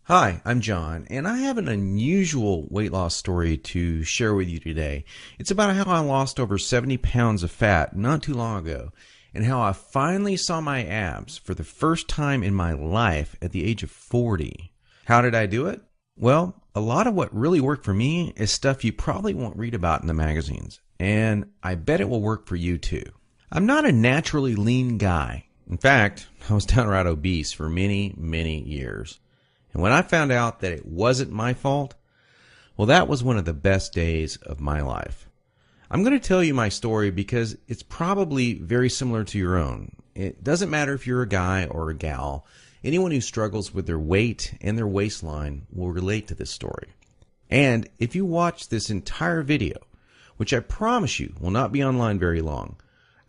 Hi, I'm John, and I have an unusual weight loss story to share with you today. It's about how I lost over 70 pounds of fat not too long ago, and how I finally saw my abs for the first time in my life at the age of 40. How did I do it? Well, a lot of what really worked for me is stuff you probably won't read about in the magazines, and I bet it will work for you too. I'm not a naturally lean guy. In fact, I was downright obese for many years. And when I found out that it wasn't my fault, well, that was one of the best days of my life. I'm going to tell you my story because it's probably very similar to your own. It doesn't matter if you're a guy or a gal. Anyone who struggles with their weight and their waistline will relate to this story. And if you watch this entire video, which I promise you will not be online very long,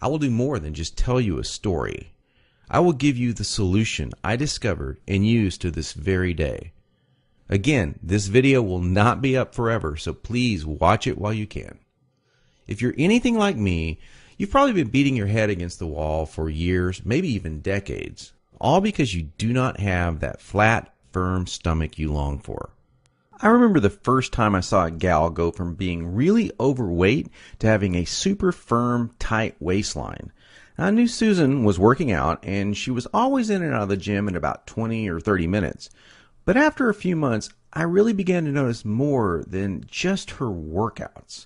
I will do more than just tell you a story. I will give you the solution I discovered and use to this very day. Again, this video will not be up forever, so please watch it while you can. If you're anything like me, you've probably been beating your head against the wall for years, maybe even decades, all because you do not have that flat, firm stomach you long for. I remember the first time I saw a gal go from being really overweight to having a super firm, tight waistline. I knew Susan was working out, and she was always in and out of the gym in about 20 or 30 minutes. But after a few months, I really began to notice more than just her workouts.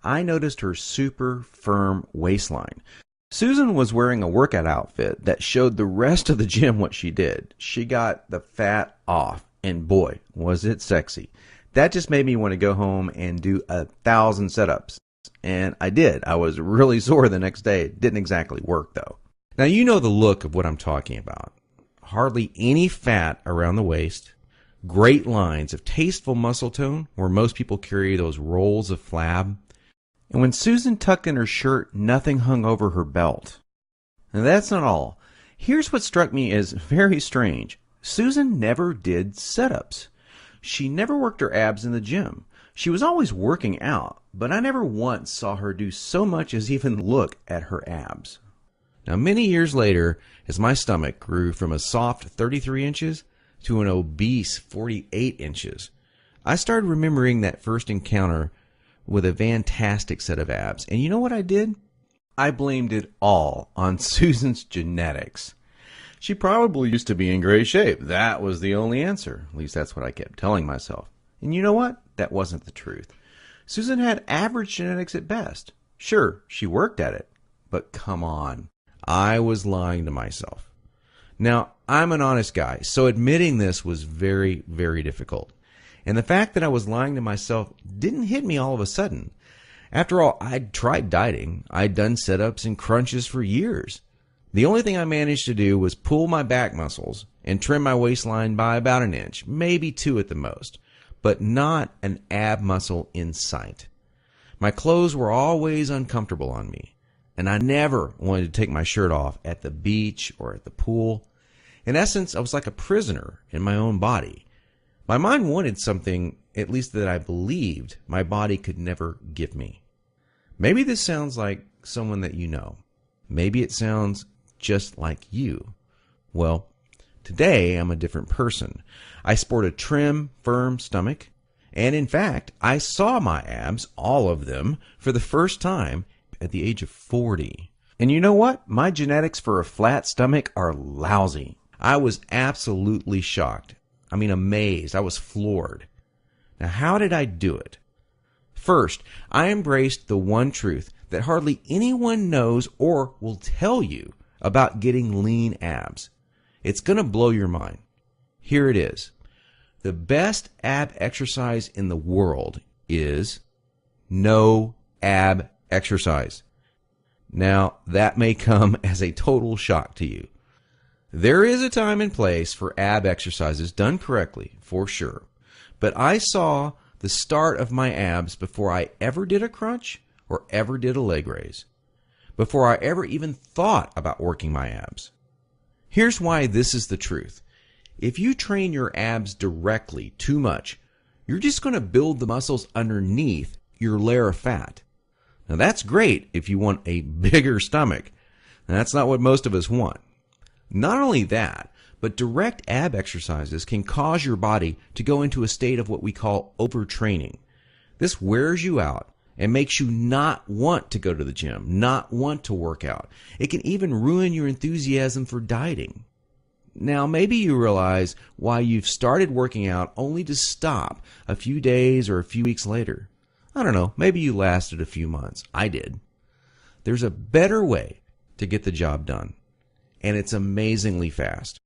I noticed her super firm waistline. Susan was wearing a workout outfit that showed the rest of the gym what she did. She got the fat off, and boy, was it sexy. That just made me want to go home and do 1,000 setups. And I did. I was really sore the next day. It didn't exactly work, though. Now, you know the look of what I'm talking about. Hardly any fat around the waist, great lines of tasteful muscle tone where most people carry those rolls of flab. And when Susan tucked in her shirt, nothing hung over her belt. And that's not all. Here's what struck me as very strange. Susan never did setups. She never worked her abs in the gym. She was always working out, but I never once saw her do so much as even look at her abs. Now, many years later, as my stomach grew from a soft 33 inches to an obese 48 inches, I started remembering that first encounter with a fantastic set of abs. And you know what I did? I blamed it all on Susan's genetics. She probably used to be in great shape. That was the only answer. At least that's what I kept telling myself. And you know what? That wasn't the truth. Susan had average genetics at best. Sure, she worked at it. But come on. I was lying to myself. Now, I'm an honest guy, so admitting this was very difficult. And the fact that I was lying to myself didn't hit me all of a sudden. After all, I'd tried dieting. I'd done sit-ups and crunches for years. The only thing I managed to do was pull my back muscles and trim my waistline by about an inch, maybe 2 at the most, but not an ab muscle in sight. My clothes were always uncomfortable on me, and I never wanted to take my shirt off at the beach or at the pool. In essence, I was like a prisoner in my own body. My mind wanted something, at least that I believed, my body could never give me. Maybe this sounds like someone that you know. Maybe it sounds just like you. Well, today I'm a different person. I sport a trim, firm stomach, and in fact, I saw my abs, all of them, for the first time at the age of 40. And you know what? My genetics for a flat stomach are lousy. I was absolutely shocked. I mean, amazed. I was floored. Now, how did I do it? First, I embraced the one truth that hardly anyone knows or will tell you about getting lean abs. It's going to blow your mind. Here it is. The best ab exercise in the world is no ab exercise. Now, that may come as a total shock to you. There is a time and place for ab exercises done correctly, for sure. But I saw the start of my abs before I ever did a crunch or ever did a leg raise, before I ever even thought about working my abs. Here's why this is the truth. If you train your abs directly too much, you're just going to build the muscles underneath your layer of fat. Now that's great if you want a bigger stomach. That's not what most of us want. Not only that, But direct ab exercises can cause your body to go into a state of what we call overtraining. This wears you out and makes you not want to go to the gym, not want to work out. It can even ruin your enthusiasm for dieting. Now, maybe you realize why you've started working out only to stop a few days or a few weeks later. I don't know, maybe you lasted a few months. I did. There's a better way to get the job done, and it's amazingly fast.